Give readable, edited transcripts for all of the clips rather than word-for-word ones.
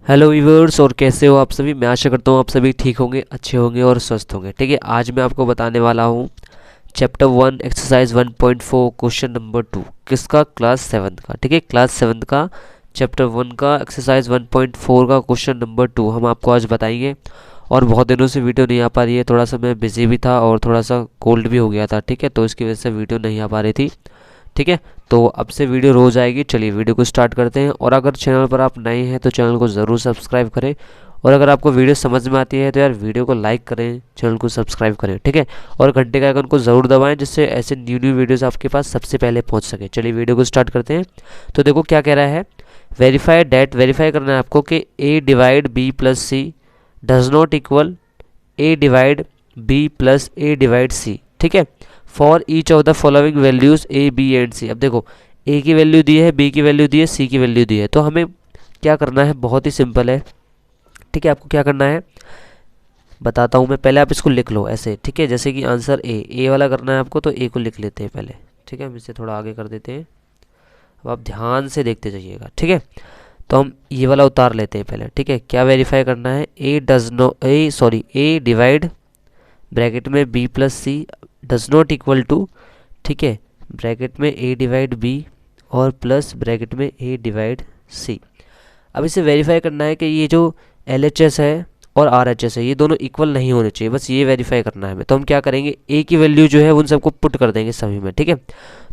Hello viewers, और कैसे हो आप सभी। मैं आशा करता हूँ आप सभी ठीक होंगे, अच्छे होंगे और स्वस्थ होंगे। ठीक है, आज मैं आपको बताने वाला हूँ चैप्टर 1 एक्सरसाइज 1.4 क्वेश्चन नंबर 2 किसका, क्लास 7 का। ठीक है, क्लास 7 का चैप्टर 1 का एक्सरसाइज 1.4 का क्वेश्चन नंबर 2 हम आपको आज बताएंगे। और बहुत दिनों से वीडियो नहीं आ पा रही है, थोड़ा सा मैं बिजी भी था और थोड़ा सा कोल्ड भी हो गया था। ठीक है, तो इसकी वजह से वीडियो नहीं आ पा रही थी। ठीक है, तो अब से वीडियो रोज़ आएगी। चलिए वीडियो को स्टार्ट करते हैं। और अगर चैनल पर आप नए हैं तो चैनल को ज़रूर सब्सक्राइब करें। और अगर आपको वीडियो समझ में आती है तो यार वीडियो को लाइक करें, चैनल को सब्सक्राइब करें। ठीक है, और घंटे के आइकन को ज़रूर दबाएं जिससे ऐसे न्यू न्यू वीडियोस आपके पास सबसे पहले पहुंच सके। चलिए वीडियो को स्टार्ट करते हैं। तो देखो क्या कह रहा है, वेरीफाई डैट, वेरीफाई करना है आपको कि a divide b plus C does not equal a divide b plus a divide c. ठीक है, for each of the following values a b and c. अब देखो ए की वैल्यू दी है, बी की वैल्यू दी है, सी की वैल्यू दी है, तो हमें क्या करना है, बहुत ही सिंपल है। ठीक है, आपको क्या करना है बताता हूँ मैं, पहले आप इसको लिख लो ऐसे। ठीक है, जैसे कि आंसर ए वाला करना है आपको, तो ए को लिख लेते हैं पहले। ठीक है, हम इसे थोड़ा आगे कर देते हैं। अब आप ध्यान से देखते जाइएगा। ठीक है, तो हम ये वाला उतार लेते हैं पहले। ठीक है, क्या वेरीफाई करना है, ए डिवाइड ब्रैकेट में B plus C does not equal to, ठीक है, ब्रैकेट में ए डिवाइड बी और प्लस ब्रैकेट में ए डिवाइड सी। अब इसे वेरीफाई करना है कि ये जो एल एच एस है और आर एच एस है ये दोनों इक्वल नहीं होने चाहिए, बस ये वेरीफाई करना है हमें। तो हम क्या करेंगे, ए की वैल्यू जो है उन सबको पुट कर देंगे सभी में। ठीक है,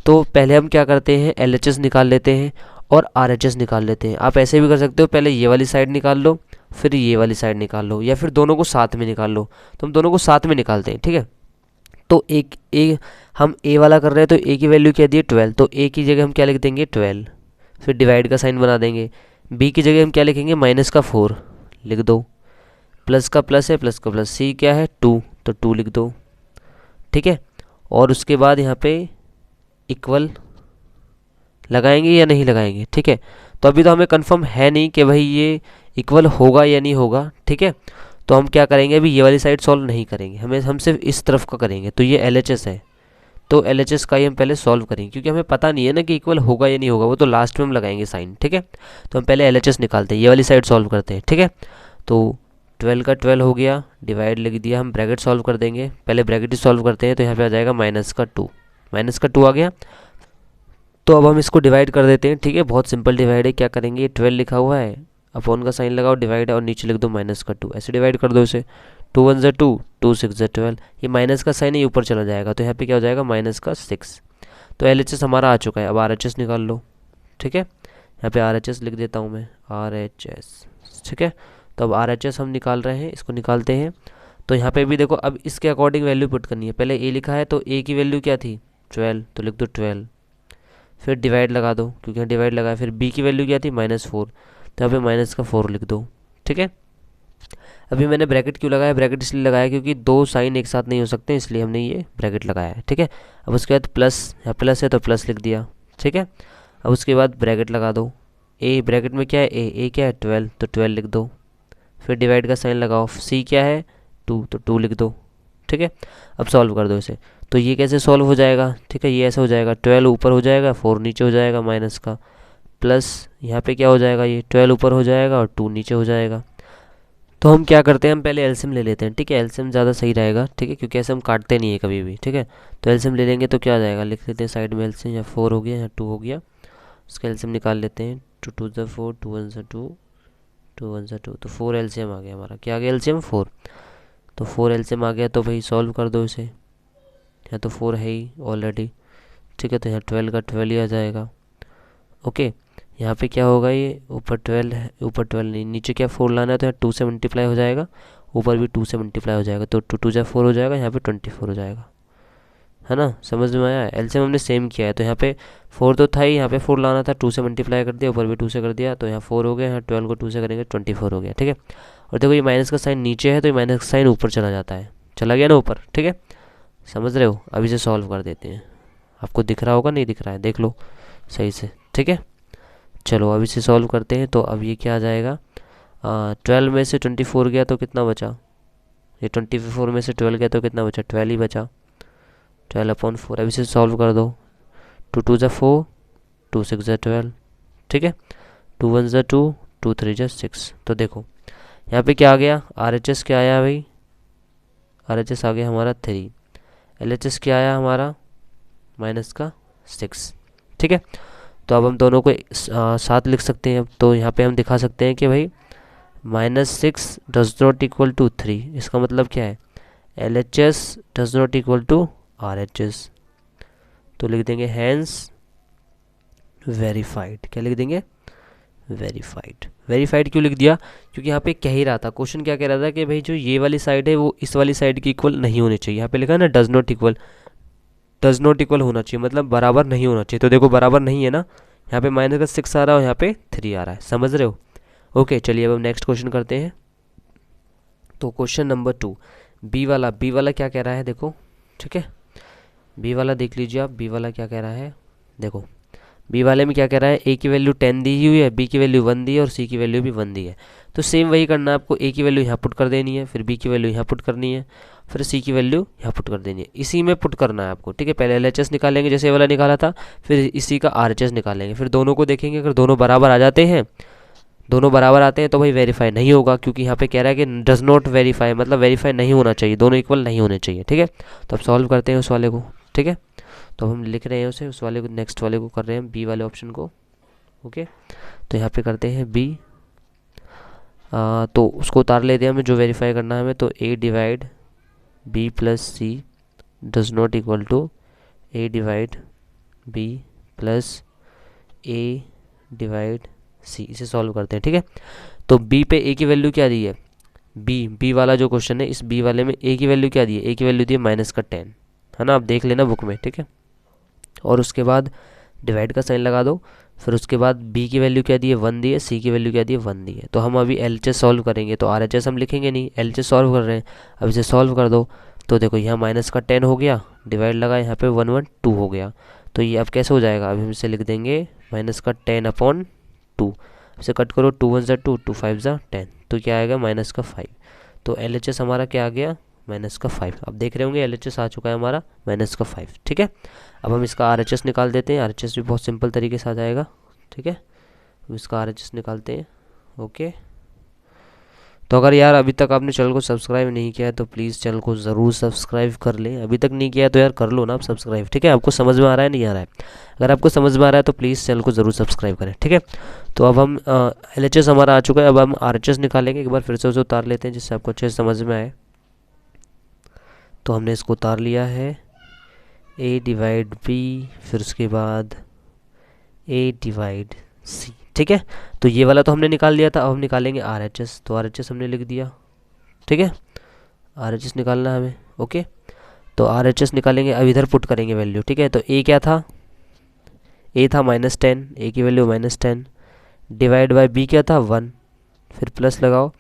तो पहले हम क्या करते हैं, एल एच एस निकाल लेते हैं और आर एच एस निकाल लेते हैं। आप ऐसे भी कर सकते हो, पहले ये वाली साइड निकाल लो फिर ये वाली साइड निकाल लो, या फिर दोनों को साथ में निकाल लो। तो हम दोनों को साथ में निकालते हैं। ठीक है, तो हम ए वाला कर रहे हैं, तो ए की वैल्यू क्या दी है 12, तो ए की जगह हम क्या लिख देंगे 12, फिर डिवाइड का साइन बना देंगे। बी की जगह हम क्या लिखेंगे, माइनस का 4 लिख दो, प्लस का प्लस है, प्लस का प्लस, सी क्या है 2, तो 2 लिख दो। ठीक है, और उसके बाद यहाँ पे इक्वल लगाएंगे या नहीं लगाएंगे। ठीक है, तो अभी तो हमें कंफर्म है नहीं कि भाई ये इक्वल होगा या नहीं होगा। ठीक है, तो हम क्या करेंगे, अभी ये वाली साइड सॉल्व नहीं करेंगे, हम सिर्फ इस तरफ का करेंगे। तो ये एल एच एस है, तो एल एच एस का ही हम पहले सॉल्व करेंगे, क्योंकि हमें पता नहीं है ना कि इक्वल होगा या नहीं होगा, वो तो लास्ट में हम लगाएंगे साइन। ठीक है, तो हम पहले एल एच एस निकालते हैं, ये वाली साइड सॉल्व करते हैं। ठीक है, तो 12 का 12 हो गया, डिवाइड लिख दिया, हम ब्रैकेट सॉल्व कर देंगे, पहले ब्रैकेट ही सॉल्व करते हैं। तो यहाँ पे आ जाएगा माइनस का 2, माइनस का 2 आ गया। तो अब हम इसको डिवाइड कर देते हैं। ठीक है, बहुत सिंपल डिवाइड है। क्या करेंगे, 12 लिखा हुआ है, अपॉन का साइन लगाओ, डिवाइड है और नीचे लिख दो माइनस का 2, ऐसे डिवाइड कर दो इसे। 2 1 ज़ा 2, 2 6 ज़ा 12, ये माइनस का साइन है, ये ऊपर चला जाएगा, तो यहाँ पे क्या हो जाएगा माइनस का 6। तो एल एच एस हमारा आ चुका है, अब आर एच एस निकाल लो। ठीक है, यहाँ पे आर एच एस लिख देता हूँ मैं, आर एच एस। ठीक है, तो अब आर एच एस हम निकाल रहे हैं, इसको निकालते हैं। तो यहाँ पे भी देखो, अब इसके अकॉर्डिंग वैल्यू पुट करनी है। पहले ए लिखा है, तो ए की वैल्यू क्या थी 12, तो लिख दो 12, फिर डिवाइड लगा दो क्योंकि यहाँ डिवाइड लगाया। फिर बी की वैल्यू क्या थी -4, तो यहाँ पे माइनस का 4 लिख दो। ठीक है, अभी मैंने ब्रैकेट क्यों लगाया, ब्रैकेट इसलिए लगाया क्योंकि दो साइन एक साथ नहीं हो सकते, इसलिए हमने ये ब्रैकेट लगाया है। ठीक है, अब उसके बाद प्लस, यहाँ प्लस है तो प्लस लिख दिया। ठीक है, अब उसके बाद ब्रैकेट लगा दो, ए ब्रैकेट में क्या है, ए क्या है 12, तो 12 लिख दो, फिर डिवाइड का साइन लगाओ। सी क्या है 2, तो 2 लिख दो। ठीक है, अब सॉल्व कर दो इसे। तो ये कैसे सॉल्व हो जाएगा, ठीक है, ये ऐसा हो जाएगा, 12 ऊपर हो जाएगा, 4 नीचे हो जाएगा माइनस का, प्लस यहाँ पे क्या हो जाएगा, ये 12 ऊपर हो जाएगा और 2 नीचे हो जाएगा। तो हम क्या करते हैं, हम पहले एलसीएम ले लेते हैं। ठीक है, एलसीएम ज़्यादा सही रहेगा। ठीक है, क्योंकि ऐसे हम काटते नहीं है कभी भी। ठीक है, तो एलसीएम ले लेंगे तो क्या आ जाएगा, लिख लेते हैं साइड में एलसीएम। यहाँ 4 हो गया, यहाँ 2 हो गया, उसका एलसीएम निकाल लेते हैं। 2 2 ज़ा 4, 2 1 ज़ा 2, 2 1 ज़ा 2, तो 4 एलसीएम आ गया हमारा। क्या आ गया एलसीएम 4, तो 4 एलसीएम आ गया। तो भाई सॉल्व कर दो इसे, यहाँ तो 4 है ही ऑलरेडी। ठीक है, तो यहाँ 12 का 12 ही आ जाएगा। ओके, यहाँ पे क्या होगा, ये ऊपर 12 है, ऊपर 12 नहीं, नीचे क्या 4 लाना है, तो यहाँ 2 से मल्टीप्लाई हो जाएगा, ऊपर भी 2 से मल्टीप्लाई हो जाएगा, तो 2 2 जा 4 हो जाएगा, यहाँ पे 24 हो जाएगा। है ना, समझ में आया। एलसीएम हमने सेम किया है, तो यहाँ पे 4 तो था ही, यहाँ पे 4 लाना था, 2 से मल्टीप्लाई कर दिया, ऊपर भी 2 से कर दिया, तो यहाँ 4 हो गया, यहाँ 12 को 2 से करेंगे 24 हो गया। ठीक है, और देखो ये माइनस का साइन नीचे है, तो ये माइनस का साइन ऊपर चला जाता है, चला गया ना ऊपर। ठीक है, समझ रहे हो। अब इसे सॉल्व कर देते हैं, आपको दिख रहा होगा, नहीं दिख रहा है देख लो सही से। ठीक है, चलो अब इसे सॉल्व करते हैं। तो अब ये क्या आ जाएगा, 12 में से 24 गया तो कितना बचा, ये 24 में से 12 गया तो कितना बचा, 12 ही बचा, 12/4। अब इसे सॉल्व कर दो, 2 2 ज़ा 4, 2 6 ज़ा 12। ठीक है, 2 1 ज़ा 2, 2 3 जा 6। तो देखो यहाँ पे क्या आ गया, RHS क्या आया भाई, RHS आ गया हमारा 3, LHS क्या आया हमारा माइनस का 6। ठीक है, तो अब हम दोनों को साथ लिख सकते हैं। तो यहाँ पे हम दिखा सकते हैं कि भाई -6 डज नॉट इक्वल टू 3, इसका मतलब क्या है, LHS does not equal to RHS। तो लिख देंगे हैंस वेरीफाइड। क्या लिख देंगे, वेरीफाइड। वेरीफाइड क्यों लिख दिया, क्योंकि यहाँ पे कह ही रहा था, क्वेश्चन क्या कह रहा था कि भाई जो ये वाली साइड है वो इस वाली साइड की इक्वल नहीं होनी चाहिए। यहाँ पे लिखा है ना does not equal, does not equal होना चाहिए मतलब बराबर नहीं होना चाहिए। तो देखो बराबर नहीं है ना, यहाँ पे -6 आ रहा है और यहाँ पे 3 आ रहा है, समझ रहे हो। ओके चलिए अब हम नेक्स्ट क्वेश्चन करते हैं। तो क्वेश्चन नंबर 2 बी वाला क्या कह रहा है देखो। ठीक है, बी वाला देख लीजिए आप, बी वाला क्या कह रहा है देखो। बी वाले में क्या कह रहा है, ए की वैल्यू 10 दी हुई है, बी की वैल्यू 1 दी है और सी की वैल्यू भी 1 दी है। तो सेम वही करना है आपको, ए की वैल्यू यहाँ पुट कर देनी है, फिर बी की वैल्यू यहाँ पुट करनी है, फिर सी की वैल्यू यहाँ पुट कर देनी है, इसी में पुट करना है आपको। ठीक है, पहले LHS निकालेंगे जैसे ये वाला निकाला था, फिर इसी का RHS निकालेंगे, फिर दोनों को देखेंगे, अगर दोनों बराबर आ जाते हैं, दोनों बराबर आते हैं तो भाई वेरीफाई नहीं होगा, क्योंकि यहाँ पे कह रहा है कि डज नॉट वेरीफाई, मतलब वेरीफाई नहीं होना चाहिए, दोनों इक्वल नहीं होने चाहिए। ठीक है, तो अब सॉल्व करते हैं उस वाले को। ठीक है, तो हम लिख रहे हैं उसे, उस वाले को, नेक्स्ट वाले को कर रहे हैं, बी वाले ऑप्शन को। ओके, तो यहाँ पे करते हैं बी, तो उसको उतार लेते हैं हमें, जो वेरीफाई करना है हमें। तो A divide B plus C does not equal to A divide B plus A divide c, इसे सॉल्व करते हैं। ठीक है, तो B पे A की वैल्यू क्या दी है, बी वाला जो क्वेश्चन है, इस बी वाले में A की वैल्यू क्या दी है, A की वैल्यू दी है -10, है ना, आप देख लेना बुक में। ठीक है, और उसके बाद डिवाइड का साइन लगा दो, फिर उसके बाद B की वैल्यू क्या दी है 1 दी है, C की वैल्यू क्या दी है 1 दी है। तो हम अभी LHS सॉल्व करेंगे, तो RHS हम लिखेंगे नहीं, LHS सॉल्व कर रहे हैं। अब इसे सॉल्व कर दो, तो देखो यहाँ -10 हो गया, डिवाइड लगा, यहाँ पे 1 1 2 हो गया। तो ये अब कैसे हो जाएगा, अभी हम इसे लिख देंगे -10/2, इसे कट करो, 2 1 ज़ा 2, 2 5 ज़ा 10, तो क्या आएगा -5। तो LHS हमारा क्या आ गया -5। अब देख रहे होंगे LHS आ चुका है हमारा -5। ठीक है, अब हम इसका RHS निकाल देते हैं, RHS भी बहुत सिंपल तरीके से आ जाएगा। ठीक है, अब इसका RHS निकालते हैं। ओके, तो अगर यार अभी तक आपने चैनल को सब्सक्राइब नहीं किया है तो प्लीज़ चैनल को ज़रूर सब्सक्राइब कर लें, अभी तक नहीं किया है तो यार कर लो ना आप सब्सक्राइब। ठीक है, आपको समझ में आ रहा है नहीं आ रहा है, अगर आपको समझ में आ रहा है तो प्लीज़ चैनल को ज़रूर सब्सक्राइब करें। ठीक है, तो अब हम LHS हमारा आ चुका है, अब हम RHS निकालेंगे, एक बार फिर से उसे उतार लेते हैं जिससे आपको अच्छे से समझ में आए। तो हमने इसको उतार लिया है, A डिवाइड B, फिर उसके बाद A डिवाइड C। ठीक है, तो ये वाला तो हमने निकाल दिया था, अब हम निकालेंगे RHS, तो RHS हमने लिख दिया। ठीक है, RHS निकालना है हमें। ओके, तो RHS निकालेंगे, अब इधर पुट करेंगे वैल्यू। ठीक है, तो A क्या था, A था -10, A की वैल्यू -10, डिवाइड बाय B क्या था 1, फिर प्लस लगाओ,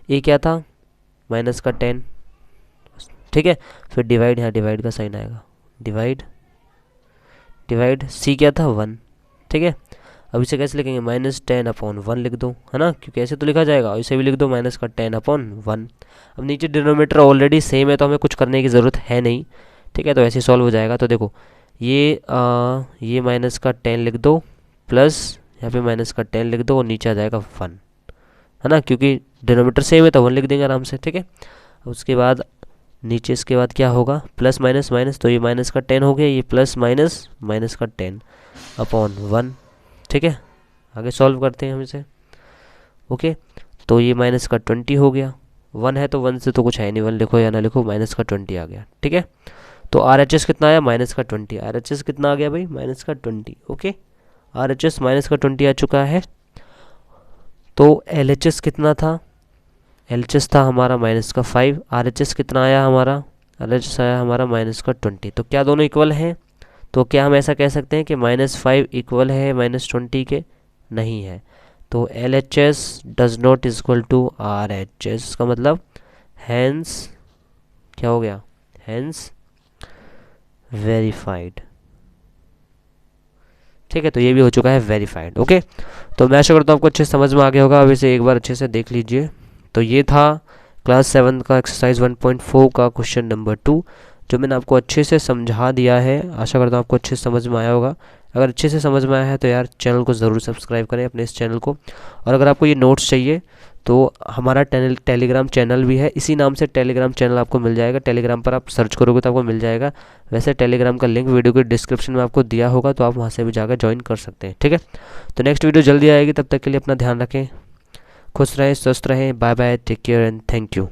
A क्या था -10। ठीक है, फिर डिवाइड, यहाँ डिवाइड का साइन आएगा, डिवाइड डिवाइड C क्या था 1। ठीक है, अब इसे कैसे लिखेंगे, -10/1 लिख दो, है ना, क्योंकि ऐसे तो लिखा जाएगा, इसे भी लिख दो -10/1। अब नीचे डिनोमिनेटर ऑलरेडी सेम है तो हमें कुछ करने की ज़रूरत है नहीं। ठीक है, तो ऐसे सॉल्व हो जाएगा। तो देखो ये -10 लिख दो, प्लस यहाँ पे -10 लिख दो और नीचे आ जाएगा 1, है ना, क्योंकि डिनोमिनेटर सेम है तो 1 लिख देंगे आराम से। ठीक है, उसके बाद नीचे इसके बाद क्या होगा, प्लस माइनस माइनस, तो ये -10 हो गया, ये प्लस माइनस -10/1। ठीक है, आगे सॉल्व करते हैं हम इसे। ओके, तो ये -20 हो गया, 1 है तो 1 से तो कुछ है नहीं, 1 लिखो या ना लिखो, -20 आ गया। ठीक है, तो RHS कितना आया -20, RHS कितना आ गया भाई -20। ओके, RHS -20 आ चुका है। तो LHS कितना था, LHS था हमारा -5, RHS कितना आया हमारा, RHS आया हमारा -20। तो क्या दोनों इक्वल हैं, तो क्या हम ऐसा कह सकते हैं कि -5 इक्वल है -20 के, नहीं है। तो LHS does not equal to RHS का मतलब हैंस क्या हो गया, हैंस वेरीफाइड। ठीक है, तो ये भी हो चुका है वेरीफाइड। ओके, तो मैं आशा करता हूँ आपको अच्छे समझ में आ गया होगा, अब इसे एक बार अच्छे से देख लीजिए। तो ये था क्लास 7 का एक्सरसाइज 1.4 का क्वेश्चन नंबर 2, जो मैंने आपको अच्छे से समझा दिया है। आशा करता हूँ आपको अच्छे से समझ में आया होगा। अगर अच्छे से समझ में आया है तो यार चैनल को ज़रूर सब्सक्राइब करें अपने इस चैनल को। और अगर आपको ये नोट्स चाहिए तो हमारा टेलीग्राम चैनल भी है, इसी नाम से टेलीग्राम चैनल आपको मिल जाएगा। टेलीग्राम पर आप सर्च करोगे तो आपको मिल जाएगा। वैसे टेलीग्राम का लिंक वीडियो के डिस्क्रिप्शन में आपको दिया होगा, तो आप वहाँ से भी जाकर ज्वाइन कर सकते हैं, ठीक है। तो नेक्स्ट वीडियो जल्दी आएगी, तब तक के लिए अपना ध्यान रखें, खुश रहें, स्वस्थ रहें। Bye bye, take care and thank you.